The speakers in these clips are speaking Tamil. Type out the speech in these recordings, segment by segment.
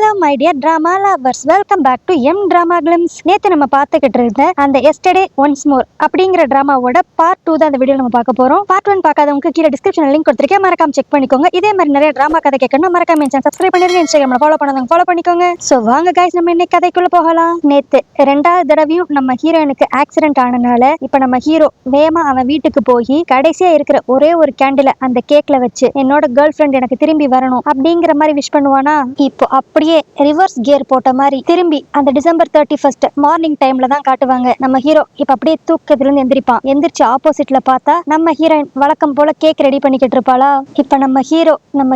Hello my dear drama lovers, welcome back to M drama glimpse. நேற்று நம்ம பார்த்துக்கிட்டு இருந்த அந்த எஸ்டர்டே ஒன்ஸ் மோர் அப்படிங்கிற டிராமாவோட பார்ட் 2 தான் இந்த வீடியோ நம்ம பார்க்க போறோம். பார்ட் 1 பார்க்காதவங்க கீழே டிஸ்கிரிப்ஷன் லிங்க் கொடுத்துருக்கேன், மறக்காம செக் பண்ணிக்கோங்க. இதே மாதிரி நிறைய டிராமா கதை கேட்கணும், மறக்காம என் சேனல் சப்ஸ்கிரைப் பண்ணிருங்க. இன்ஸ்டாகிராம்ல ஃபாலோ பண்ணாதவங்க ஃபாலோ பண்ணிக்கோங்க. சோ வாங்க गाइस, நம்ம இன்னைக்கு கதைக்குள்ள போகலாம். நேத்து ரெண்டாவது தடவையும் நம்ம ஹீரோனுக்கு ஆக்சிடென்ட் ஆனனால இப்ப நம்ம ஹீரோ வேகமா அவன் வீட்டுக்கு போய் கடைசியா இருக்கிற ஒரே ஒரு கேண்டில அந்த கேக்ல வச்சு என்னோட கேர்ள் ஃப்ரெண்ட் எனக்கு திரும்பி வரணும் அப்படிங்கிற மாதிரி விஷ் பண்ணுவானா. இப்போ அப்படியே ரிவர்ஸ் கியர் போட்ட மாதிரி திரும்பி அந்த டிசம்பர் 31 மார்னிங் டைம்ல தான் காட்டுவாங்க. நம்ம ஹீரோ இப்ப அப்படியே தூக்கத்துல இருந்து எந்திரிப்பான். எந்திரிச்சு ஆப்போசிட்ல பார்த்தா நம்ம ஹீரோயின் வழக்கம் போல கேக் ரெடி பண்ணிக்கிட்டு இருப்பாளா. இப்ப நம்ம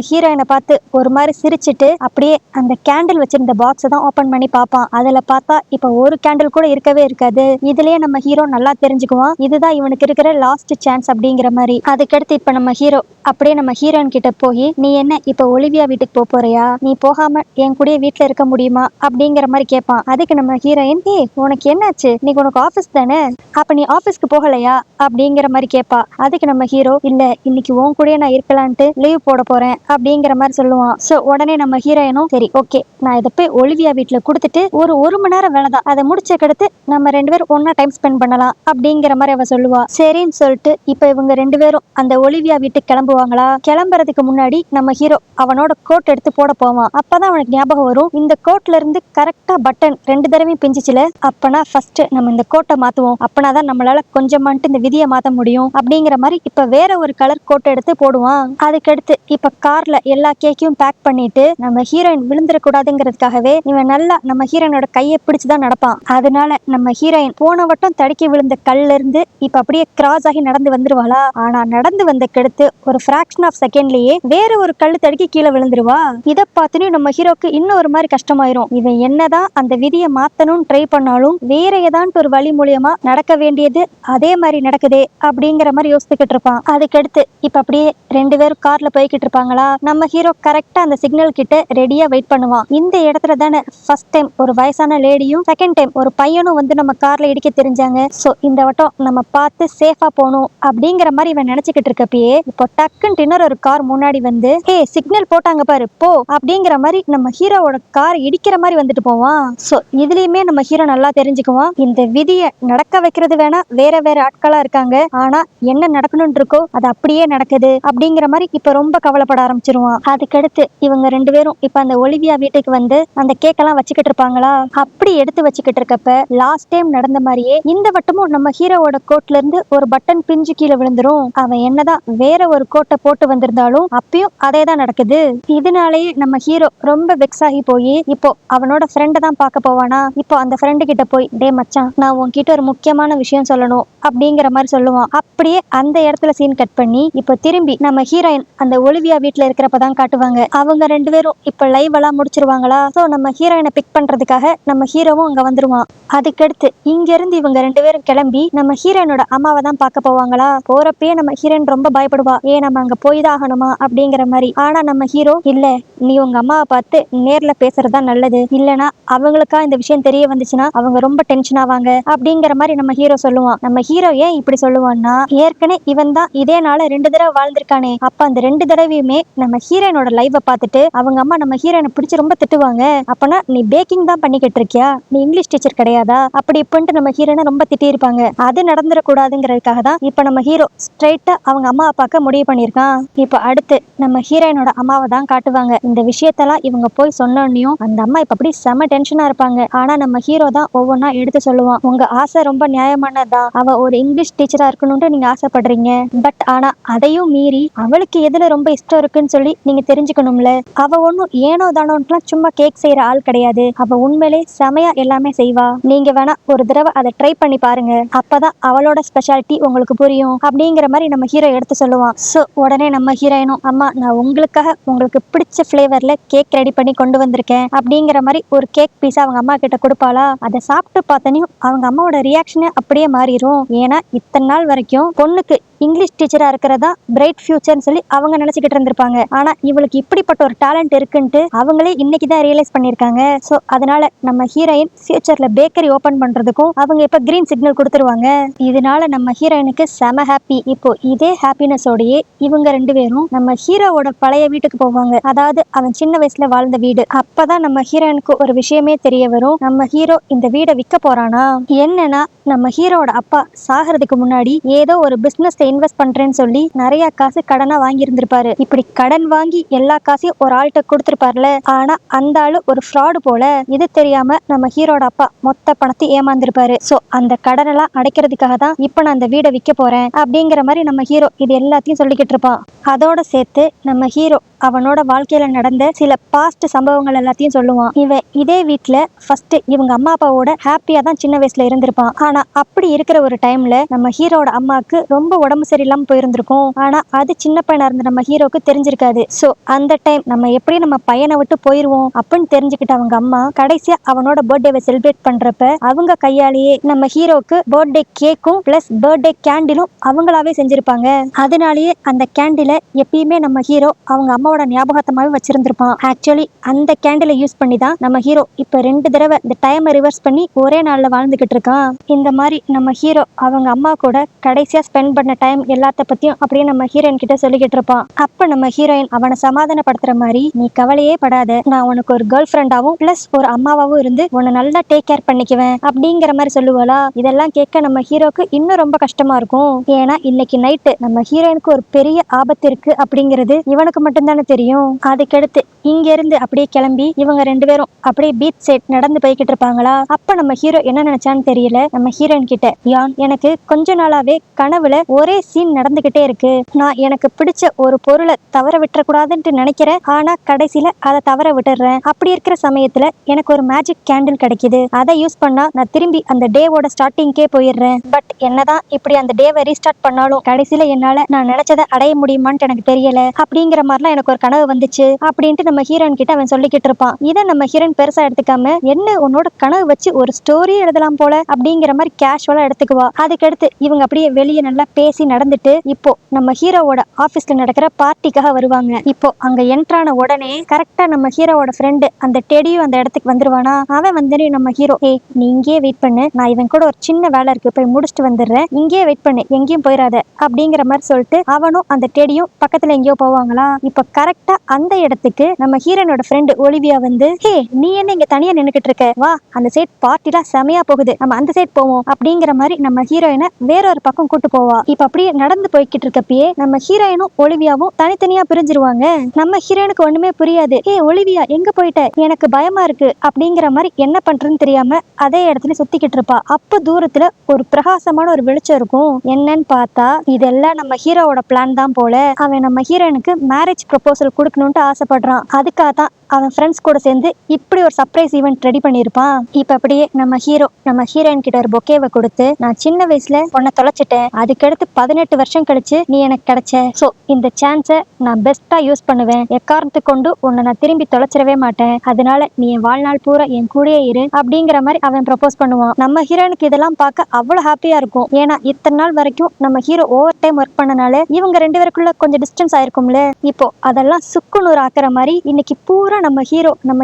ஹீரோயினை பார்த்து ஒரு மாதிரி சிரிச்சிட்டு அப்படியே அந்த கேண்டில் வச்சிருந்த பாக்ஸை தான் ஓபன் பண்ணி பார்ப்பான். அதுல பார்த்தா இப்ப ஒரு கேண்டில் கூட இருக்கவே இருக்காது. இதுலயே நம்ம ஹீரோ நல்லா தெரிஞ்சுக்குவான், இதுதான் இவனுக்கு இருக்கிற லாஸ்ட் சான்ஸ் அப்படிங்கிற மாதிரி. அதுக்கடுத்து இப்ப நம்ம ஹீரோ அப்படியே நம்ம ஹீரோயின் கிட்ட போய், நீ என்ன இப்ப ஒலிவியா வீட்டுக்கு போறியா, நீ போகாம என் கூடயே வீட்டுல இருக்க முடியுமா அப்படிங்கிற மாதிரி கேட்பான். அதுக்கு நம்ம ஹீரோயின், உனக்கு என்னாச்சு, நீ உனக்கு ஆபீஸ் தானே, அப்ப நீ ஆபீஸ்க்கு போகலையா அப்படிங்கிற மாதிரி கேட்பா. அதுக்கு நம்ம ஹீரோ, இல்ல இன்னைக்கு உன் கூடயே நான் இருக்கலான்ட்டு லீவ் போட போறேன் அப்படிங்கிற மாதிரி சொல்லுவான். சோ உடனே நம்ம ஹீரோயினும், சரி ஓகே, நான் இதை போய் ஒலிவியா வீட்டுல கொடுத்துட்டு ஒரு மணி நேரம் வேலை தான், அதை முடிச்சக்கடுத்து நம்ம 2 பேரும் ஒன்னா டைம் ஸ்பெண்ட் பண்ணலாம் அப்படிங்கிற மாதிரி அவ சொல்லுவா. சரின்னு சொல்லிட்டு இப்ப இவங்க 2 பேரும் அந்த ஒலிவியா வீட்டுக்கு கிளம்புவாங்களா. கிளம்புறதுக்கு முன்னாடி நம்ம ஹீரோ அவனோட கோட் எடுத்து போட போவான். அப்பதான் அவனுக்கு ஞாபகம் வரும், இந்த கோட்ல இருந்து கரெக்டா பட்டன் 2 தடவையும் பிஞ்சிச்சுல, அப்பனா ஃபர்ஸ்ட் நம்ம இந்த கோட்டை மாத்துவோம், அப்பனாதான் நம்மளால கொஞ்சமான்ட்டு இந்த விதியை மாத்த முடியும் அப்படிங்கிற மாதிரி இப்ப வேற ஒரு கலர் கோட்டை எடுத்து போடுவான். அதுக்கடுத்து இப்ப கார்ல எல்லா கேக்கையும் பேக் பண்ணிட்டு நம்ம ஹீரோயின் விழுந்துடக்கூடாதுங்கிறதுக்காகவே இவன் நல்லா நம்ம ஹீரோயினோட கையை பிடிச்சுதான் நடப்பான். அதனால நம்ம ஹீரோயின் போன வட்டம் தடுக்கி விழுந்த கல்ல இருந்து இப்ப அப்படியே கிராஸ் ஆகி நடந்து வந்துருவாளா. ஆனா நடந்து வந்த கெடுத்து ஒரு ஃபிராக்ஷன் ஆஃப் செகண்ட்லயே வேற ஒரு கல்லு தடுக்கி கீழே விழுந்துருவா. இதை பார்த்துன்னு நம்ம ஹீரோக்கு இன்னும் ஒரு மாதிரி கஷ்டமாயிரும். இவன் என்னதான் அந்த விதியை மாத்தணும்னு ட்ரை பண்ணாலும் வேற ஏதான்ட்டு ஒரு வழி மூலியமா நடக்க வேண்டியது அதே மாதிரி நடக்குதே அப்படிங்கிற மாதிரி யோசிச்சுக்கிட்டு இருப்பான். அதுக்கடுத்து இப்ப அப்படியே 2 பேரும் கார்ல போய்கிட்டு இருப்பாங்களா. நம்ம ஹீரோ கரெக்டா அந்த சிக்னல் கிட்ட ரெடியா வெயிட் பண்ணுவான். இந்த இடத்துல தானே ஃபர்ஸ்ட் டைம் ஒரு வயசான லேடியும் செகண்ட் டைம் ஒரு பையனும் வந்து நம்ம கார்ல இடிக்க தெரிஞ்சாங்க. சோ இந்த வட்டம் நம்ம பார்த்து சேஃபா போகணும் அப்படிங்கிற மாதிரி இவன் நினைச்சுக்கிட்டு இருக்கப்பயே இப்போ டக்குன்னு இன்னொரு ஒரு கார் முன்னாடி வந்து, சிக்னல் போட்டாங்க பாரு போ அப்படிங்கிற மாதிரி நம்ம ஹீரோவோட கார் இடிக்கிற மாதிரி வந்துட்டு போவான். சோ இதுலயுமே நம்ம ஹீரோ நல்லா தெரிஞ்சுக்குவான், இந்த விதியை நடக்க வைக்கிறது வேணா வேற வேற ஆட்களா இருக்காங்க, ஆனா என்ன நடக்கணும்னு இருக்கோ அது அப்படியே நடக்குது அப்படிங்கிற மாதிரி இப்ப ரொம்ப கவலைப்பட ஆரம்பிச்சிருவான். அதுக்கடுத்து இவங்க 2 பேரும் இப்ப அந்த ஒலிவியா வீட்டுக்கு வந்து அந்த கேக்கெல்லாம் வச்சுக்கிட்டு இருப்பாங்களா. அப்படி எடுத்து வச்சுக்கிட்டு இருக்கப்ப லாஸ்ட் டைம் நடந்த மாதிரியே இந்த வட்டமும் நம்ம ஹீரோவோட கோட்ல இருந்து ஒரு பட்டன் பிஞ்சு கீழே விழுந்துரும். அவன் என்னதான் வேற ஒரு கோட்டை போட்டு வந்திருந்தாலும் அப்பயும் அதே தான் நடக்குது. இதனாலேயே நம்ம ஹீரோ ரொம்ப வெக்ஸ் ஆகி போய் இப்போ அவனோட ஃப்ரெண்டை தான் பார்க்க போவானா. இப்போ அந்த ஃப்ரெண்டு கிட்ட போய், டே மச்சான், நான் உன்கிட்ட ஒரு முக்கியமான விஷயம் சொல்லணும் அப்படிங்கிற மாதிரி சொல்லுவான். அப்படியே அந்த இடத்துல சீன் கட் பண்ணி இப்போ திரும்பி நம்ம ஹீரோயின் அந்த ஒலிவியா வீட்டுல இருக்கிறப்பதான் காட்டுவாங்க. அவங்க 2 பேரும் இப்ப லைவ் எல்லாம் முடிச்சிருவாங்களா. சோ நம்ம ஹீரோயினை பிக் பண்றதுக்காக நம்ம ஹீரோவும் அங்க வந்துருவான். அதுக்கடுத்து இங்க இருந்து இவங்க 2 பேரும் கிளம்பி நம்ம ஹீரோயினோட அம்மாவை தான் பார்க்க போவாங்களா. போறப்பயே நம்ம ஹீரோயின் ரொம்ப பயப்படுவா, நம்ம அங்க போய் தான் ஆகணுமா அப்படிங்கிற மாதிரி. ஆனா நம்ம ஹீரோ, இல்ல நீ உங்க அம்மாவை பார்த்து நேர்ல பேசுறதா நல்லது, இல்லனா அவங்களுக்கா இந்த விஷயம் தெரிய வந்துச்சுன்னா அவங்க ரொம்ப டென்ஷன் ஆவாங்க அப்படிங்கிற மாதிரி நம்ம ஹீரோ சொல்லுவான். நம்ம ஹீரோ ஏன் இப்படி சொல்லுவான்னா, ஏற்கனவே இவன் தான் இதே நாள 2 தடவை வாழ்ந்திருக்கானே. அப்ப அந்த 2 தடவையுமே நம்ம ஹீரோயினோட லைவ பார்த்துட்டு அவங்க அம்மா நம்ம ஹீரோயினை பிடிச்சி ரொம்ப திட்டுவாங்க. அப்பனா நீ பேக்கிங் தான் பண்ணிக்கிட்டு இருக்கியா, நீ இங்கிலீஷ் டீச்சர் கிடையாதா அப்படி இப்பன்ட்டு நம்ம ஹீரோயினை ரொம்ப திட்டி இருப்பாங்க. அது நடந்துடக்கூடாதுங்கிறதுக்காக தான் இப்ப நம்ம ஹீரோ ஸ்ட்ரைட்டா அவங்க அம்மாவை பார்க்க முடிவு பண்ணியிருக்கான். இப்ப அடுத்து நம்ம ஹீரோயினோட அம்மாவை தான் காட்டுவாங்க. இந்த விஷயத்தெல்லாம் இவங்க போய் சொன்னோன்னையும் அந்த அம்மா இப்ப அப்படி செம டென்ஷனா இருப்பாங்க. ஆனா நம்ம ஹீரோ தான் ஒவ்வொன்னா எடுத்து சொல்லுவான், உங்க ஆசை ரொம்ப நியாயமானதான், அவ ஒரு இங்கிலீஷ் டீச்சரா இருக்கணும்னு நீங்க ஆசைப்படுறீங்க, பட் ஆனா அதையும் மீறி அவளுக்கு எதுல ரொம்ப இஷ்டம் இருக்குன்னு சொல்லி நீங்க தெரிஞ்சுக்கணும்ல. அவ ஒன்னும் ஏனோ தானோன்ட்டுலாம் சும்மா கேக் செய்யற ஆள் கிடையாது, அவ உண்மையிலே செமையா எல்லாமே செய்வா, நீங்க வேணா ஒரு தடவை அதை ட்ரை பண்ணி பாருங்க, அப்பதான் அவளோட ஸ்பெஷாலிட்டி உங்களுக்கு புரியும் அப்படிங்கிற மாதிரி நம்ம ஹீரோ எடுத்து சொல்லுவான். சோ உடனே நம்ம ஹீரோயினும், அம்மா நான் உங்களுக்காக உங்களுக்கு பிடிச்ச ஃபிளேவர்ல கேக் ரெடி பண்ணி கொண்டு வந்திருக்கேன் அப்படிங்கிற மாதிரி ஒரு கேக் பீஸ் அவங்க அம்மா கிட்ட கொடுப்பாளா. அதை சாப்பிட்டு பார்த்தனையும் அவங்க அம்மாவோட ரியாக்ஷனே அப்படியே மாறிடும். ஏன்னா இத்தனை நாள் வரைக்கும் பொண்ணுக்கு இங்கிலீஷ் டீச்சரா இருக்கிறதா பிரைட் ஃபியூச்சர்னு சொல்லி அவங்க நினைச்சுக்கிட்டு இருந்திருப்பாங்க. ஆனா இவளுக்கு இப்படிப்பட்ட ஒரு டேலண்ட் இருக்குன்ட்டு அவங்களே இன்னைக்கு தான் ரியலைஸ் பண்ணிருக்காங்க. சோ அதனால நம்ம ஹீரோயின் ஃபியூச்சர்ல பேக்கரி ஓபன் பண்றதுக்கும் அவங்க இப்ப கிரீன் சிக்னல் கொடுத்துருவாங்க. இதனால நம்ம ஹீரோயினுக்கு செம ஹாப்பி. இப்போ இதே ஹாப்பினஸோடயே இவங்க ரெண்டு பேரும் நம்ம ஹீரோவோட பழைய வீட்டுக்கு போவாங்க. அதாவது அவன் சின்ன வயசுல வாழ்ந்த வீடு. அப்பதான் நம்ம ஹீரோயினுக்கு ஒரு விஷயமே தெரிய வரும். நம்ம ஹீரோ இந்த வீடை விற்க போறானா. என்னன்னா நம்ம ஹீரோட அப்பா சாகிறதுக்கு முன்னாடி ஏதோ ஒரு பிசினஸ்ல இன்வெஸ்ட் பண்றேன்னு சொல்லி நிறைய காசு கடனா வாங்கி இருந்திருப்பாரு. இப்படி கடன் வாங்கி எல்லா காசையும் ஒரு ஆள்கிட்ட கொடுத்திருப்பார்ல. ஆனா அந்த ஆளு ஒரு ஃப்ராடு போல. இது தெரியாம நம்ம ஹீரோட அப்பா மொத்த பணத்தை ஏமாந்திருப்பாரு. சோ அந்த கடனெல்லாம் அடைக்கிறதுக்காக தான் இப்ப நான் அந்த வீடை விற்க போறேன் அப்படிங்கிற மாதிரி நம்ம ஹீரோ இது எல்லாத்தையும் சொல்லிக்கிட்டு இருப்பான். அதோட சேர்த்து நம்ம ஹீரோ அவனோட வாழ்க்கையில நடந்த சில பாஸ்ட் சம்பவங்கள் எல்லாத்தையும் சொல்லுவான். இவன் இதே வீட்டுல ஃபர்ஸ்ட் இவங்க அம்மா அப்பாவோட ஹாப்பியா தான் சின்ன வயசுல இருந்திருப்பான். ஆனா அப்படி இருக்கிற ஒரு டைம்ல நம்ம ஹீரோட அம்மாவுக்கு ரொம்ப உடம்பு சரியில்லாம போயிருந்திருக்கும். ஆனா அது சின்ன பையனா இருந்த நம்ம ஹீரோக்கு தெரிஞ்சிருக்காது. சோ அந்த டைம் நம்ம எப்படி நம்ம பையனை விட்டு போயிருவோம் அப்படின்னு தெரிஞ்சுக்கிட்ட அவங்க அம்மா கடைசியா அவனோட பர்த்டேவை செலிப்ரேட் பண்றப்ப அவங்க கையாலேயே நம்ம ஹீரோக்கு பர்த்டே கேக்கும் பிளஸ் பர்த்டே கேண்டிலும் அவங்களாவே செஞ்சிருப்பாங்க. அதனாலேயே அந்த கேண்டில எப்பயுமே நம்ம ஹீரோ அவங்க அம்மாவோட ஞாபகத்தமாவே வச்சிருந்திருப்பான். ஆக்சுவலி அந்த கேண்டிலை யூஸ் பண்ணி தான் நம்ம ஹீரோ இப்ப 2 தடவை இந்த டைமை ரிவர்ஸ் பண்ணி ஒரே நாள்ல வாழ்ந்துகிட்டு இருக்கான். இந்த மாதிரி நம்ம ஹீரோ அவங்க அம்மா கூட கடைசியா ஸ்பெண்ட் பண்ண டைம் எல்லாத்த பத்தியும் அப்படியே நம்ம ஹீரோயின் கிட்ட சொல்லிக்கிட்டு இருப்பான். அப்ப நம்ம ஹீரோயின் அவனை சமாதானப்படுத்துற மாதிரி, நீ கவலையே படாத, நான் உனக்கு ஒரு கேர்ள் ஃப்ரெண்டாவும் பிளஸ் ஒரு அம்மாவாவும் இருந்து உன்னை நல்லா டேக் கேர் பண்ணிக்குவேன் அப்படிங்கிற மாதிரி சொல்லுவாளா. இதெல்லாம் கேட்க நம்ம ஹீரோக்கு இன்னும் ரொம்ப கஷ்டமா இருக்கும். ஏன்னா இன்னைக்கு நைட்டு நம்ம ஹீரோயினுக்கு ஒரு பெரிய ஆபத்து இருக்கு அப்படிங்கிறது இவனுக்கு மட்டும்தானே தெரியும். அதுக்கடுத்து இங்க இருந்து அப்படியே கிளம்பி இவங்க 2 பேரும் அப்படியே பீச் சைட் நடந்து போய்கிட்டு இருப்பாங்களா. அப்ப நம்ம ஹீரோ என்ன நினைச்சான்னு தெரியல. நம்ம ஹீரோயின் கிட்ட, யான் எனக்கு கொஞ்ச நாளாவே கனவுல ஒரே சீன் நடந்துகிட்டே இருக்கு. நான் எனக்கு பிடிச்ச ஒரு பொருளை தவற விட்டுறக்கூடாதுன்னு நினைக்கிறேன். ஆனா கடைசியில அதை தவற விட்டுறேன். அப்படி இருக்கிற சமயத்துல எனக்கு ஒரு மேஜிக் கேண்டில் கிடைக்குது. அதை யூஸ் பண்ணா நான் திரும்பி அந்த டேவோட ஸ்டார்டிங்கே போயிடுறேன். பட் என்னதான் இப்படி அந்த டேவை ரீஸ்டார்ட் பண்ணாலும் கடைசியில என்னால நான் நினைச்சதை அடைய முடியுமான்னு எனக்கு தெரியல அப்படிங்கிற மாதிரிலாம் எனக்கு ஒரு கனவு வந்துச்சு அப்படின்ட்டு நம்ம ஹீரோயின் கிட்ட அவன் சொல்லிக்கிட்டு இருப்பான். இதை நம்ம ஹீரோயின் பெருசா எடுத்துக்காம, என்ன உன்னோட கனவு வச்சு ஒரு ஸ்டோரி எழுதலாம் போல அப்படிங்கிற மாதிரி கேஷுவலா எடுத்துக்குவா. அதுக்கடுத்து இவங்க அப்படியே வெளியே நல்லா பேசி நடந்துட்டு இப்போ நம்ம ஹீரோவோட ஆபீஸ்ல நடக்கிற பார்ட்டிக்காக வருவாங்க. இப்போ அங்க என்ட்ரான உடனே கரெக்டா நம்ம ஹீரோவோட ஃப்ரெண்டு அந்த டெடியும் அந்த இடத்துக்கு வந்துருவானா. அவன் வந்து நம்ம ஹீரோ, ஏய் நீ இங்கே வெயிட் பண்ணு, நான் இவன் கூட ஒரு சின்ன வேலை இருக்கு போய் முடிச்சுட்டு வந்துடுறேன், இங்கே வெயிட் பண்ணு, எங்கேயும் போயிடாத அப்படிங்கிற மாதிரி சொல்லிட்டு அவனும் அந்த டெடியும் பக்கத்துல எங்கேயோ போவாங்களா. இப்ப கரெக்டா அந்த இடத்துக்கு நம்ம ஹீரோனோட ஃப்ரெண்டு ஒலிவியா வந்து, ஹே நீ என்ன இங்க தனியா நின்னுக்கிட்டு இருக்க, வா அந்த சைட் பார்ட்டிலாம் செமையா போகுது, நம்ம அந்த சைட் போவோம் அப்படிங்கிற மாதிரி நம்ம ஹீரோயினை வேறொரு பக்கம் கூட்டு போவா. இப்ப அப்படியே நடந்து போய்கிட்டு இருக்கப்பயே நம்ம ஹீரோயினும் ஒலிவியாவும் தனித்தனியா பிரிஞ்சிருவாங்க. நம்ம ஹீரோயினுக்கு ஒண்ணுமே புரியாது. ஏ ஒலிவியா எங்க போயிட்ட, எனக்கு பயமா இருக்கு அப்படிங்கிற மாதிரி என்ன பண்றதுன்னு தெரியாம அதே இடத்துல சுத்திக்கிட்டு இருப்பா. அப்ப தூரத்துல ஒரு பிரகாசமான ஒரு வெளிச்சம் இருக்கும். என்னன்னு பார்த்தா இதெல்லாம் நம்ம ஹீரோவோட பிளான் தான் போல. அவன் நம்ம ஹீரோயினுக்கு மேரேஜ் ப்ரொபோசல் கொடுக்கணும்னு ஆசைப்படுறான். அதுக்காக தான் அவன் ஃப்ரெண்ட்ஸ் கூட சேர்ந்து இப்படி ஒரு சர்ப்ரைஸ் ஈவெண்ட் ரெடி பண்ணியிருப்பான். இப்ப அப்படியே நம்ம ஹீரோ நம்ம ஹீரோயின் கிட்ட ஒரு பொக்கேவை கொடுத்து, நான் சின்ன வயசுல உன்னை தொலைச்சிட்டேன், அதுக்கடுத்து 18 வருஷம் கழிச்சு நீ எனக்கு கிடைச்ச, சோ இந்த சான்ஸை நான் பெஸ்டா யூஸ் பண்ணுவேன், எக்காரணத்துக்கு கொண்டு உன்னை நான் திரும்பி தொலைச்சிடவே மாட்டேன், அதனால நீ என் வாழ்நாள் பூரா என் கூடயே இரு அப்படிங்கிற மாதிரி அவன் ப்ரப்போஸ் பண்ணுவான். நம்ம ஹீரோயினுக்கு இதெல்லாம் பார்க்க அவ்வளவு ஹாப்பியா இருக்கும். ஏன்னா இத்தனை நாள் வரைக்கும் நம்ம ஹீரோ ஓவர் டைம் ஒர்க் பண்ணனால இவங்க 2 பேருக்குள்ள கொஞ்சம் டிஸ்டன்ஸ் ஆயிருக்கும்ல. இப்போ அதெல்லாம் சுக்குநூறு ஆக்குற மாதிரி இன்னைக்கு பூரா நம்ம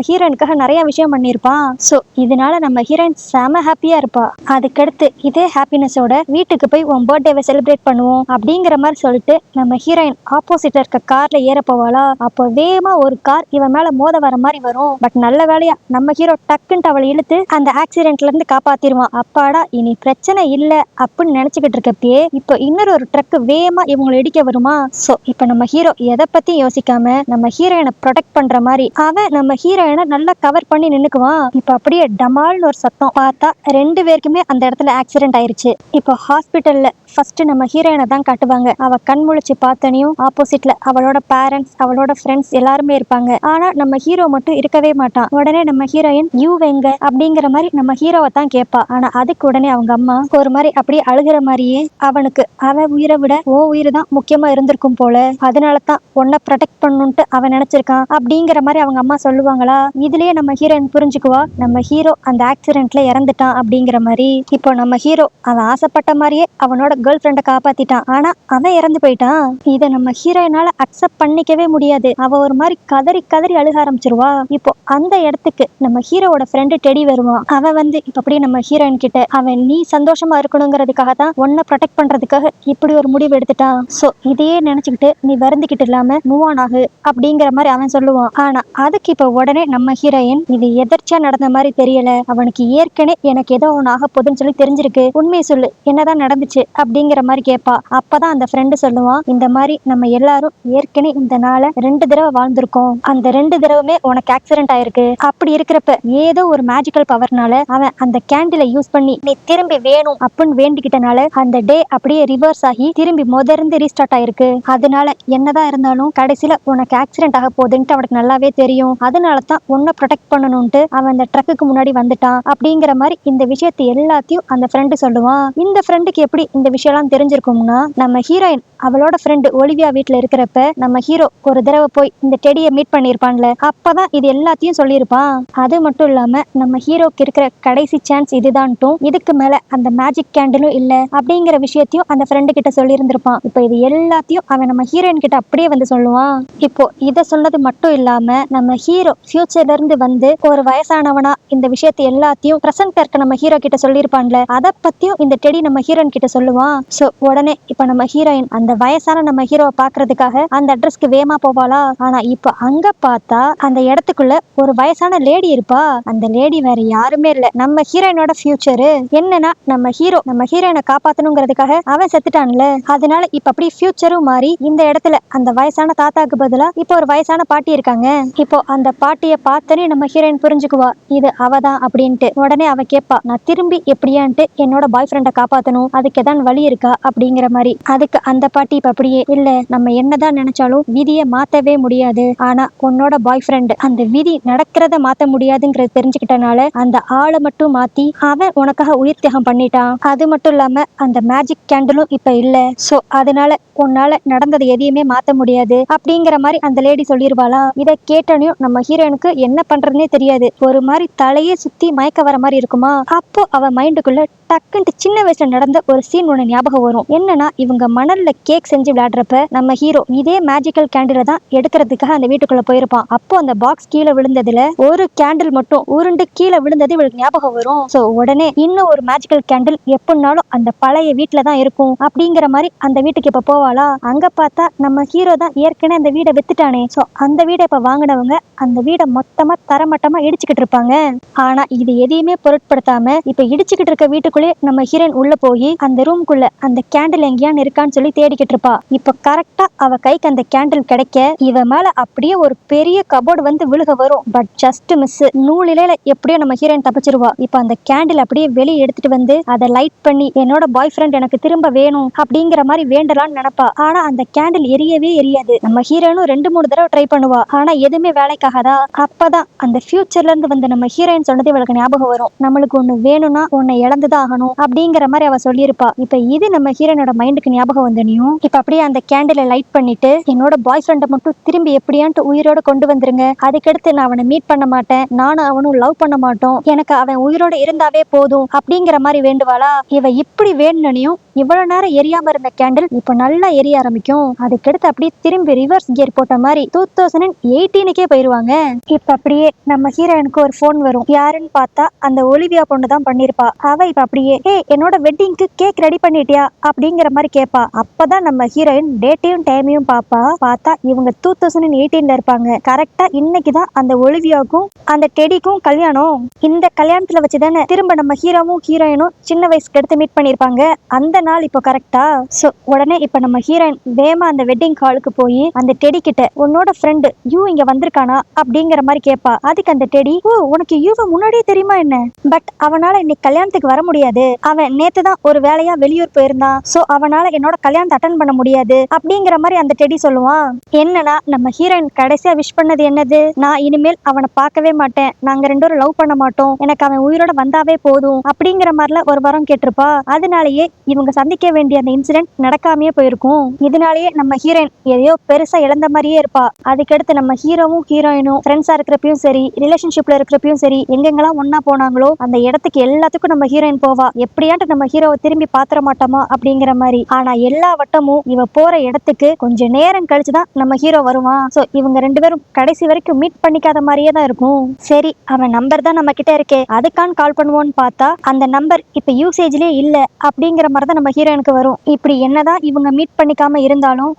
ஹீரோயினுக்காக நிறைய விஷயம் பண்ணிருப்பான். சோ இதனால நம்ம ஹீரோயின் செம ஹாப்பியா இருப்பா. அதுக்கடுத்து இதே ஹாப்பினஸோட வீட்டுக்கு போய் உன் பர்த்டேவை செலிப்ரேட் பண்ணுவோம் அப்படிங்கிற மாதிரி சொல்லிட்டு நம்ம ஹீரோயின் ஆப்போசிட்ல இருக்க கார்ல ஏற போவாளா. அப்போ வேகமா ஒரு கார் இவன் மேல மோத வர மாதிரி வரும். பட் நல்ல வேலையா நம்ம ஹீரோ டக்குன்ட்டு அவளை இழுத்து அந்த ஆக்சிடென்ட்ல இருந்து காப்பாத்திடுவான். அப்பாடா இனி பிரச்சனை இல்ல அப்படின்னு நினைச்சுக்கிட்டு இருக்கப்பயே இப்போ இன்னொரு ஒரு ட்ரக் வேகமா இவங்களை இடிக்க வருமா. சோ இப்ப நம்ம ஹீரோ எதை பத்தி யோசிக்காம நம்ம ஹீரோயினை ப்ரொடெக்ட் பண்ற மாதிரி அவன் நம்ம ஹீரோயினை நல்லா கவர் பண்ணி நின்னுக்குவான். இப்ப அப்படியே டமால்னு ஒரு சத்தம், பார்த்தா 2 பேருக்குமே அந்த இடத்துல ஆக்சிடென்ட் ஆயிருச்சு. இப்போ ஹாஸ்பிட்டல்ல ஃபர்ஸ்ட் நம்ம ஹீரோயினை தான் காட்டுவாங்க. அவ கண் முழிச்சு பார்த்தனையும் ஆப்போசிட்ல அவளோட பேரண்ட்ஸ் அவளோட ஃப்ரெண்ட்ஸ் எல்லாருமே இருப்பாங்க. ஆனா நம்ம ஹீரோ மட்டும் இருக்கவே மாட்டான். உடனே நம்ம ஹீரோயின் யூ வெங்க அப்படிங்கிற மாதிரி நம்ம ஹீரோவை தான் கேட்பா. ஆனா அதுக்கு உடனே அவங்க அம்மா ஒரு மாதிரி அப்படியே அழுகிற மாதிரியே, அவனுக்கு அவன் உயிரை விட ஓ உயிர் தான் முக்கியமா இருந்திருக்கும் போல, அதனாலதான் உன்னை ப்ரொடெக்ட் பண்ணுன்ட்டு அவன் நினைச்சிருக்கான் அப்படிங்கிற மாதிரி அவங்க அம்மா சொல்லுவாங்களா. இதுலயே நம்ம ஹீரோயின் புரிஞ்சுக்குவா நம்ம ஹீரோ அந்த ஆக்சிடென்ட்ல இறந்துட்டான் அப்படிங்கிற மாதிரி. இப்போ நம்ம ஹீரோ அவன் ஆசைப்பட்ட மாதிரியே அவனோட கேர்ள் ஃப்ரெண்ட காப்பாத்திட்டான். ஆனா அவன் இறந்து போயிட்டான். இத நம்ம ஹீரோயினால அக்செப்ட் பண்ணிக்கவே முடியாது. அவ ஒரு மாதிரி கதறி கதறி அழுக ஆரம்பிச்சிருவா. இப்போ அந்த இடத்துக்கு நம்ம ஹீரோவோட ஃப்ரெண்டு டெடி வருவான். அவன் வந்து இப்ப அப்படியே நம்ம ஹீரோயின் கிட்ட அவன் நீ சந்தோஷமா இருக்கணுங்கிறதுக்காக தான் உன்னை ப்ரொடெக்ட் பண்றதுக்காக இப்படி ஒரு முடிவு எடுத்துட்டான். சோ இதையே நினைச்சுக்கிட்டு நீ வருந்திக்கிட்டு இல்லாம மூவ் ஆன் ஆகு அப்படிங்கிற மாதிரி அவன் சொல்லுவான். ஆனா அதுக்கு இப்ப உடனே நம்ம ஹீரோயின் இது எதர்ச்சியா நடந்த மாதிரி தெரியல, அவனுக்கு ஏற்கனவே எனக்கு ஏதோ ஒன்று ஆக போகுதுன்னு சொல்லி தெரிஞ்சிருக்கு, உண்மையை சொல்லு என்னதான் நடந்துச்சு அப்படிங்கிற மாதிரி கேட்பா. அப்பதான் அந்த ஃப்ரெண்டு சொல்லுவான், இந்த மாதிரி நம்ம எல்லாரும் ஏற்கனவே இந்த நாளை 2 தடவை வாழ்ந்திருக்கோம், அந்த 2 தடவுமே உனக்கு ஆக்சிடென்ட் ஆயிருக்கு. அப்படி இருக்கிறப்ப ஏதோ ஒரு மேஜிக்கல் பவர்னால அவன் அந்த கேண்டிலை யூஸ் பண்ணி நீ திரும்பி வேணும் அப்படின்னு வேண்டிக்கிட்டனால அந்த டே அப்படியே ரிவர்ஸ் ஆகி திரும்பி முதர்ந்து ரீஸ்டார்ட் ஆயிருக்கு. அதனால என்னதான் இருந்தாலும் கடைசியில உனக்கு ஆக்சிடென்ட் ஆக போகுதுன்ட்டு அவனுக்கு நல்லாவே தெரியும். அதனால தான் உன்னை ப்ரொடெக்ட் பண்ணணும்ட்டு அவன் அந்த ட்ரக்குக்கு முன்னாடி வந்துட்டான் அப்படிங்கிற மாதிரி இந்த விஷயத்தை எல்லாத்தையும் அந்த ஃப்ரெண்டு சொல்லுவான். இந்த ஃப்ரெண்டுக்கு எப்படி இந்த விஷயம்லாம் தெரிஞ்சிருக்கும்னா, நம்ம ஹீரோயின் அவளோட ஃப்ரெண்டு ஒலிவியா வீட்டுல இருக்கிறப்ப நம்ம ஹீரோ ஒரு தடவை போய் இந்த டெடியை மீட் பண்ணிருப்பான்ல, அப்பதான் இது எல்லாத்தையும் சொல்லியிருப்பான். அது மட்டும் இல்லாம நம்ம ஹீரோக்கு இருக்கிற கடைசி சான்ஸ் இதுதான்ட்டும், இதுக்கு மேல அந்த மேஜிக் கேண்டிலும் இல்ல அப்படிங்கிற விஷயத்தையும் அந்த ஃப்ரெண்டு கிட்ட சொல்லி இருந்திருப்பான். இப்போ இது எல்லாத்தையும் அவன் நம்ம ஹீரோயின் கிட்ட அப்படியே வந்து சொல்லுவான். இப்போ இத சொன்னது மட்டும் இல்லாம நம்ம ஹீரோ ஃபியூச்சர்ல இருந்து வந்து ஒரு வயசானவனா இந்த விஷயத்தை எல்லாத்தையும் பிரசன்ட்ல இருக்க நம்ம ஹீரோ கிட்ட சொல்லியிருப்பான்ல, அதை பத்தியும் இந்த டெடி நம்ம ஹீரோயின் கிட்ட சொல்லுவான். சோ உடனே இப்ப நம்ம ஹீரோயின் அந்த வயசான நம்ம ஹீரோவை பாக்குறதுக்காக அந்த அட்ரஸ்க்கு வேகமா போவாளா. ஆனா இப்ப அங்க பார்த்தா அந்த இடத்துக்குள்ள ஒரு வயசான லேடி இருப்பா. அந்த லேடி வேற யாருமே இல்ல, நம்ம ஹீரோயினோட ஃபியூச்சரு. என்னன்னா நம்ம ஹீரோயினை காப்பாத்தணுங்கிறதுக்காக அவன் செத்துட்டான்ல, அதனால இப்ப அப்படி ஃபியூச்சரும் மாறி இந்த இடத்துல அந்த வயசான தாத்தாக்கு பதிலா இப்போ ஒரு வயசான பாட்டி இருக்காங்க. இப்போ அந்த பாட்டியை பார்த்தனே நம்ம ஹீரோயின் புரிஞ்சுக்குவா இது அவதான் அப்படின்ட்டு. உடனே அவ கேட்பா, நான் திரும்பி எப்படியான்ட்டு என்னோட பாய் ஃப்ரெண்டை காப்பாத்தணும், அதுக்கு ஏதாவது வழி இருக்கா அப்படிங்கிற மாதிரி. அதுக்கு அந்த பாட்டி இப்ப அப்படியே இல்ல, நம்ம என்னதான் நினைச்சாலும் விதியை மாத்தவே முடியாது, ஆனா உன்னோட பாய் ஃப்ரெண்ட் அந்த விதி நடக்கிறத மாத்த முடியாதுங்கிறது தெரிஞ்சுக்கிட்டனால அந்த ஆளை மட்டும் மாத்தி அவன் உனக்காக உயிர் தியாகம் பண்ணிட்டான். அது மட்டும் இல்லாம அந்த மேஜிக் கேண்டிலும் இப்ப இல்ல, சோ அதனால உன்னால நடந்தது எதையுமே மாத்த முடியாது அப்படிங்கிற மாதிரி அந்த லேடி சொல்லிருவாளா. இதை கேட்டனையும் நம்ம ஹீரோனுக்கு என்ன பண்றதுன்னே தெரியாது, ஒரு மாதிரி தலையே சுத்தி மயக்க வர மாதிரி இருக்குமா. அப்போ அவ மைண்டுக்குள்ள டக்குன்ட்டு சின்ன வயசுல நடந்த ஒரு சீன் ஒண்ணு ஞாபகம் வரும். என்னன்னா இவங்க மணல்ல கேக் செஞ்சு விளையாடுறப்ப நம்ம ஹீரோ இதே மேஜிக்கல் கேண்டில தான் எடுக்கிறதுக்காக அந்த வீட்டுக்குள்ள போயிருப்பான். அப்போ அந்த பாக்ஸ் கீழே விழுந்ததுல ஒரு கேண்டில் மட்டும் உருண்டு கீழே விழுந்தது இவளுக்கு ஞாபகம் வரும். சோ உடனே இன்னும் ஒரு மேஜிக்கல் கேண்டில் எப்படினாலும் அந்த பழைய வீட்டுல தான் இருக்கும் அப்படிங்கிற மாதிரி அந்த வீட்டுக்கு இப்ப போவாளா. அங்க பார்த்தா நம்ம ஹீரோ தான் ஏற்கனவே அந்த வீடை வித்துட்டானே. சோ அந்த வீடை இப்ப வாங்கினவங்க அந்த வீடை மொத்தமா தரமட்டமா இடிச்சுக்கிட்டு இருப்பாங்க. ஆனா இது எதையுமே பொருட்படுத்தாம இப்ப இடிச்சுக்கிட்டு இருக்க வீட்டுக்குள்ளே நம்ம ஹீரோயின் உள்ள போய் அந்த ரூம்குள்ள அந்த கேண்டில் எங்கேயான்னு இருக்கான்னு சொல்லி தேடிக்கிட்டு இருப்பா. இப்ப கரெக்டா அவ கைக்கு அந்த கேண்டில் கிடைக்க இவ மேல அப்படியே ஒரு பெரிய கபோர்டு வந்து விழுக வரும். பட் ஜஸ்ட் மிஸ், நூலில எப்படியோ நம்ம ஹீரோயின் தப்பிச்சிருவா. இப்ப அந்த கேண்டில் அப்படியே வெளியே எடுத்துட்டு வந்து அதை லைட் பண்ணி என்னோட பாய் ஃப்ரெண்ட் எனக்கு திரும்ப வேணும் அப்படிங்கிற மாதிரி வேண்டலாம்னு நினைப்பா. ஆனா அந்த கேண்டில் எரியவே எரியாது. நம்ம ஹீரோயினும் 2-3 தடவை ட்ரை பண்ணுவா, ஆனா எதுவுமே வேலைக்காகாதா. அப்பதான் அந்த ஃபியூச்சர்ல இருந்து வந்து நம்ம ஹீரோயின் சொன்னது இவளுக்கு ஞாபகம் வரும், நம்மளுக்கு ஒண்ணு வேணும்னா உன்னை இழந்துதான் ஆகணும் அப்படிங்கிற மாதிரி அவ சொல்லியிருப்பா. இப்ப இது நம்ம ஹீரோனோட மைண்டுக்கு ஞாபகம் வந்தனையும் இப்ப அப்படியே அந்த கேண்டிலை லைட் பண்ணிட்டு என்னோட பாய் ஃப்ரெண்டை மட்டும் திரும்பி எப்படியான்ட்டு உயிரோட கொண்டு வந்துருங்க, அதுக்கடுத்து நான் அவனை மீட் பண்ண மாட்டேன், நானும் அவனும் லவ் பண்ண மாட்டோம், எனக்கு அவன் உயிரோட இருந்தாவே போதும் அப்படிங்கிற மாதிரி வேண்டுவாளா. இவ இப்படி வேண்டனையும் இவ்வளவு நேரம் எரியாம இருந்த கேண்டில் இப்ப நல்லா எரிய ஆரம்பிக்கும். அதுக்கடுத்து அப்படியே திரும்பி ரிவர்ஸ் கியர் போட்ட மாதிரி 2018 போயிருவாங்க. இப்ப அப்படியே நம்ம ஹீரோயினுக்கு ஒரு போன் வரும். யாருன்னு பார்த்தா அந்த ஒலிவியா பொண்ணு தான் பண்ணிருப்பா. அவ இப்ப அப்படியே என்னோட வெட்டிங்க்கு கேக் ரெடி பண்ணிட்டியா அப்படிங்கிற மாதிரி கேட்பா. அப்பதான் நம்ம ஹீரோயின் டேட்டையும் டைமையும் பார்த்தா இவங்க 2018 இருப்பாங்க. கரெக்டா இன்னைக்குதான் அந்த ஒலிவியாவுக்கும் அந்த டெடிக்கும் கல்யாணம். இந்த கல்யாணத்துல வச்சுதானே திரும்ப நம்ம ஹீரோவும் ஹீரோயினும் சின்ன வயசுக்கு எடுத்து மீட் பண்ணிருப்பாங்க. அந்த நாள் இப்போ கரெக்டா. சோ உடனே இப்ப நம்ம ஹீரோயின் வேமா அந்த வெட்டிங் ஹாலுக்கு போய் அந்த டெடி கிட்ட உன்னோட ஃப்ரெண்டு யூ இங்க வந்திருக்கானா அப்படிங்கிற மாதிரி கேட்பா. அதுக்கு அந்த டெடி, ஓ உனக்கு யூவை முன்னாடியே தெரியுமா என்ன, பட் அவனால இன்னைக்கு கல்யாணத்துக்கு வர முடியாது, அவன் நேத்து தான் ஒரு வேலையா வெளியூர் போயிருந்தான், சோ அவனால என்னோட கல்யாணத்தை அட்டன் பண்ண முடியாது அப்படிங்கிற மாதிரி அந்த டெடி சொல்லுவான். என்னன்னா நம்ம ஹீரோயின் கடைசியா விஷ் பண்ணது என்னது, நான் இனிமேல் அவனை பார்க்கவே மாட்டேன், நாங்க 2 பேரும் லவ் பண்ண மாட்டோம், எனக்கு அவன் உயிரோட வந்தாவே போதும் அப்படிங்கிற மாதிரில ஒரு வரம் கேட்டிருப்பா. அதனாலேயே இவங்க சந்திக்க வேண்டிய அந்த இன்சிடென்ட் நடக்காமையே போயிருக்கும். இருக்கும். இதனாலேயே நம்ம ஹீரோயின் எதையோ பெருசா இழந்த மாதிரியே இருப்பா. அதுக்கடுத்து நம்ம ஹீரோவும் ஹீரோயினும் ஃப்ரெண்ட்ஸா இருக்கிறப்பையும் சரி, ரிலேஷன்ஷிப்ல இருக்கிறப்பையும் சரி, எங்கெங்கெல்லாம் ஒன்னா போனாங்களோ அந்த இடத்துக்கு எல்லாத்துக்கும் நம்ம ஹீரோயின் போவா. எப்படியாட்டு நம்ம ஹீரோவை திரும்பி பாத்திர மாட்டோமா அப்படிங்கிற மாதிரி. ஆனா எல்லா வட்டமும் இவ போற இடத்துக்கு கொஞ்சம் நேரம் கழிச்சுதான் நம்ம ஹீரோ வருவான். சோ இவங்க ரெண்டு பேரும் கடைசி வரைக்கும் மீட் பண்ணிக்காத மாதிரியே தான் இருக்கும். சரி, அவன் நம்பர் தான் நம்ம கிட்ட இருக்கே, அதுக்கான் கால் பண்ணுவோன்னு பார்த்தா அந்த நம்பர் இப்ப யூசேஜ்லயே இல்ல அப்படிங்கிற மாதிரி தான் நம்ம ஹீரோயினுக்கு வரும். இப்படி என்னதான் இவங்க மீட் பண்ணிக்காம இருந்தாலும்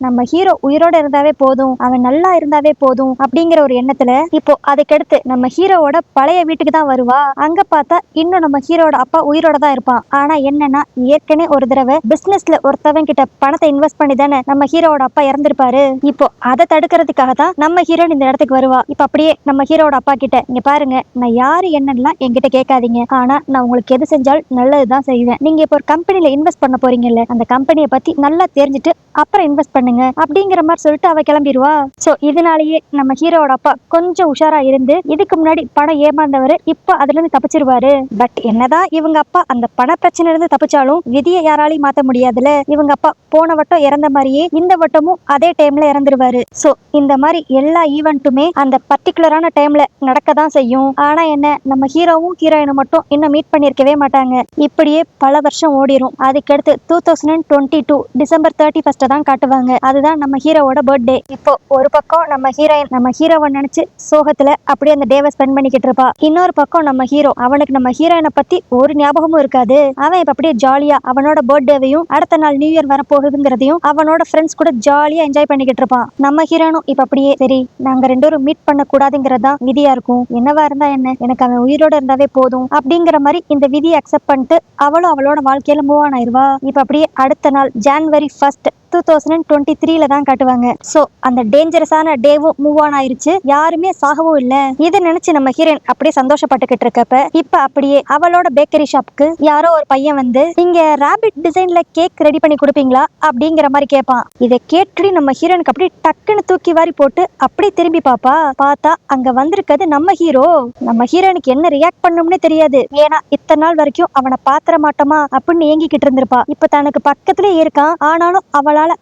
நம்ம ஹீரோ உயிரோட இருந்தாவே போதும், அவன் நல்லா இருந்தாவே போதும் அப்படிங்கிற ஒரு எண்ணத்துல இப்போ அதுக்கடுத்து நம்ம ஹீரோவோட பழைய வீட்டுக்கு தான் வருவா. அங்க பார்த்தா இன்னும் நம்ம ஹீரோட அப்பா உயிரோட தான் இருப்பான். ஆனா என்னன்னா, ஏற்கனவே ஒரு தடவை பிசினஸ்ல ஒருத்தவன் கிட்ட பணத்தை இன்வெஸ்ட் பண்ணி தானே நம்ம ஹீரோட அப்பா இறந்திருப்பாரு. இப்போ அதை தடுக்கிறதுக்காக தான் நம்ம ஹீரோயின் இந்த இடத்துக்கு வருவா. இப்ப அப்படியே நம்ம ஹீரோட அப்பா கிட்ட, இங்க பாருங்க, நான் யாரு என்னன்னா என்கிட்ட கேட்காதீங்க, ஆனா நான் உங்களுக்கு எது செஞ்சாலும் நல்லதுதான் செய்வேன். நீங்க இப்போ ஒரு கம்பெனில இன்வெஸ்ட் பண்ண போறீங்கல்ல, அந்த கம்பெனியை பத்தி நல்லா தெரிஞ்சுட்டு அப்புறம் இன்வெஸ்ட் பண்ணுங்க அப்படிங்கிற மாதிரி சொல்லிட்டு அவ கிளம்பிடுவா. சோ இதனாலேயே நம்ம ஹீரோட அப்பா கொஞ்சம் உஷாரா இருந்து இதுக்கு முன்னாடி பணம் ஏமாந்தவரு இப்ப அதுல இருந்து தப்பிச்சிருவாரு. பட் என்னதான் இவங்க அப்பா அந்த பண பிரச்சனை இருந்து தப்பிச்சாலும் விதியை யாராலையும் மாத்த முடியாதுல. இவங்க அப்பா போன வட்டம் இறந்த மாதிரியே இந்த வட்டமும் அதே டைம்ல இறந்துருவாரு. சோ இந்த மாதிரி எல்லா ஈவெண்ட்டுமே அந்த பர்டிகுலரான டைம்ல நடக்க தான் செய்யும். ஆனா என்ன, நம்ம ஹீரோவும் ஹீரோயினும் மட்டும் இன்னும் மீட் பண்ணிருக்கவே மாட்டாங்க. இப்படியே பல வருஷம் ஓடிரும். அதுக்கடுத்து 2022 டிசம்பர் 31 தான் காட்டுவாங்க. அதுதான் நம்ம ஹீரோவோட பர்த்டே. இப்போ ஒரு பக்கம் நம்ம ஹீரோயின் நம்ம ஹீரோவை நினைச்சு சோகத்துல அப்படியே அந்த டேவை ஸ்பெண்ட் பண்ணிக்கிட்டு இருப்பா. இன்னொரு பக்கம் நம்ம ஹீரோ, அவனுக்கு நம்ம ஹீரோயினை பத்தி ஒரு ஞாபகமும் இருக்காது. அவன் இப்ப அப்படியே ஜாலியா அவனோட பர்த்டேவையும் அடுத்த நாள் நியூ இயர் வரப்போகுதுங்கிறதையும் அவனோட ஃப்ரெண்ட்ஸ் கூட ஜாலியா என்ஜாய் பண்ணிக்கிட்டு இருப்பான். நம்ம ஹீரோனும் இப்ப அப்படியே, சரி நாங்க ரெண்டு பேரும் மீட் பண்ண கூடாதுங்கிறதா விதியா இருக்கும், என்னவா இருந்தா என்ன, எனக்கு அவன் உயிரோட இருந்தாவே போதும் அப்படிங்கிற மாதிரி இந்த விதியை அக்செப்ட் பண்ணிட்டு அவளும் அவளோட வாழ்க்கையில மூவ் ஆன் ஆயிருவா. இப்ப அப்படியே அடுத்த நாள் ஜான்வரி 1 2023 தான் காட்டுவாங்க. சோ அந்த டேஞ்சரஸான டேவும் மூவ் ஆன் ஆயிருச்சு, யாருமே சாகவும் இல்ல. இதை நினைச்சு நம்ம ஹீரோயின் அப்படியே சந்தோஷப்பட்டுக்கிட்டு இருக்கப்ப இப்ப அப்படியே அவளோட பேக்கரி ஷாப்க்கு யாரோ ஒரு பையன் வந்து, இங்க ராபிட் டிசைன்ல கேக் ரெடி பண்ணி கொடுப்பீங்களா அப்படிங்கிற மாதிரி கேட்பான். இதை கேட்டு நம்ம ஹீரோனுக்கு அப்படியே டக்குன்னு தூக்கி வாரி போட்டு அப்படி திரும்பி பாப்பா. பார்த்தா அங்க வந்திருக்கிறது நம்ம ஹீரோ. நம்ம ஹீரோனுக்கு என்ன ரியாக்ட் பண்ணும்னே தெரியாது. ஏன்னா இத்தனை நாள் வரைக்கும் அவனை பாத்திர மாட்டோமா அப்படின்னு ஏங்கிக்கிட்டு இருந்திருப்பா. இப்ப தனக்கு பக்கத்திலே இருக்கான், ஆனாலும்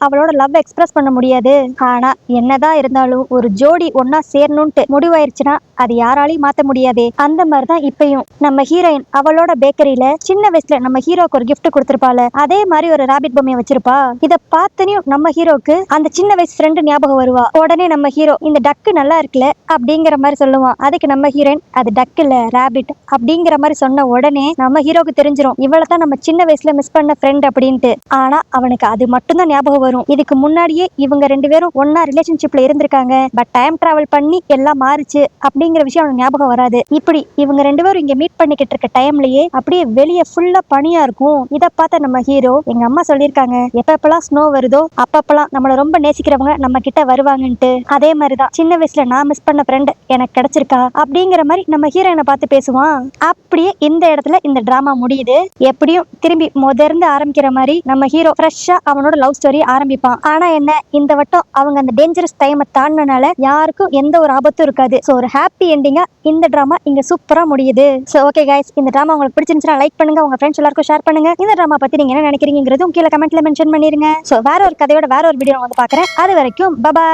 அவளோட லவ் எக்ஸ்பிரஸ் பண்ண முடியாது. ஆனா என்னதான் இருந்தாலும் ஒரு ஜோடி ஒன்னா சேரணும்ட்டு முடிவாயிருச்சுன்னா அது யாராலையும் மாத்த முடியாதே. அந்த மாதிரிதான் இப்பயும் நம்ம ஹீரோயின் அவளோட பேக்கரியில சின்ன வயசுல நம்ம ஹீரோக்கு ஒரு கிஃப்ட் கொடுத்திருப்பாள். அதே மாதிரி ஒரு ராபிட் பொம்மையை வச்சிருப்பா. இத பார்த்தனையும் நம்ம ஹீரோக்கு அந்த சின்ன வயசு ஃப்ரெண்டு ஞாபகம் வருவா. உடனே நம்ம ஹீரோ, இந்த டக்கு நல்லா இருக்குல்ல அப்படிங்கிற மாதிரி சொல்லுவான். அதுக்கு நம்ம ஹீரோயின், அது டக்கு இல்ல ராபிட் அப்படிங்கிற மாதிரி சொன்ன உடனே நம்ம ஹீரோக்கு தெரிஞ்சிரும் இவளை தான் நம்ம சின்ன வயசுல மிஸ் பண்ண ஃப்ரெண்ட் அப்படின்ட்டு. ஆனா அவனுக்கு அது மட்டும் தான் ஞாபகம் வரும். இதுக்கு முன்னாடியே இவங்க ரெண்டு பேரும் ஒன்னா ரிலேஷன்ஷிப்ல இருந்திருக்காங்க. பட் டைம் டிராவல் பண்ணி எல்லாம் மாறுச்சு அப்படிங்கிற விஷயம் அவனுக்கு ஞாபகம் வராது. இப்படி இவங்க ரெண்டு பேரும் இங்க மீட் பண்ணிக்கிட்டு இருக்க டைம்லயே அப்படியே வெளியே ஃபுல்லா பனியா இருக்கும். இதை பார்த்த நம்ம ஹீரோ, எங்க அம்மா சொல்லியிருக்காங்க எப்பப்பெல்லாம் ஸ்னோ வருதோ அப்பப்பெல்லாம் நம்மள ரொம்ப நேசிக்கிறவங்க நம்ம கிட்ட வருவாங்கன்ட்டு. அதே மாதிரிதான் சின்ன வயசுல நான் மிஸ் பண்ண ஃப்ரெண்ட் எனக்கு கிடைச்சிருக்கா அப்படிங்கிற மாதிரி நம்ம ஹீரோயினை பார்த்து பேசுவான். அப்படியே இந்த இடத்துல இந்த டிராமா முடியுது. எப்படியும் திரும்பி முதர்ந்து ஆரம்பிக்கிற மாதிரி நம்ம ஹீரோ ஃப்ரெஷ்ஷா அவனோட லவ் ஸ்டோரி ஆரம்பிப்பான். ஆனா என்ன, இந்த வட்டம் அவங்க அந்த டேஞ்சரஸ் டைமை தாண்டினால யாருக்கும் எந்த ஒரு ஆபத்தும் இருக்காது. சோ ஒரு ஹாப்பி எண்டிங்கா இந்த டிராமா இங்க சூப்பரா முடியுது. சோ ஓகே கைஸ், இந்த டிராமா உங்களுக்கு பிடிச்சிருந்துச்சுன்னா லைக் பண்ணுங்க, உங்க ஃப்ரெண்ட்ஸ் எல்லாருக்கும் ஷேர் பண்ணுங்க. இந்த டிராமா பத்தி நீங்க என்ன நினைக்கிறீங்கிறது கீழே கமெண்ட்ல மென்ஷன் பண்ணிருங்க. சோ வேற ஒரு கதையோட வேற ஒரு வீடியோ வந்து பாக்குறேன். அது வரைக்கும் பை.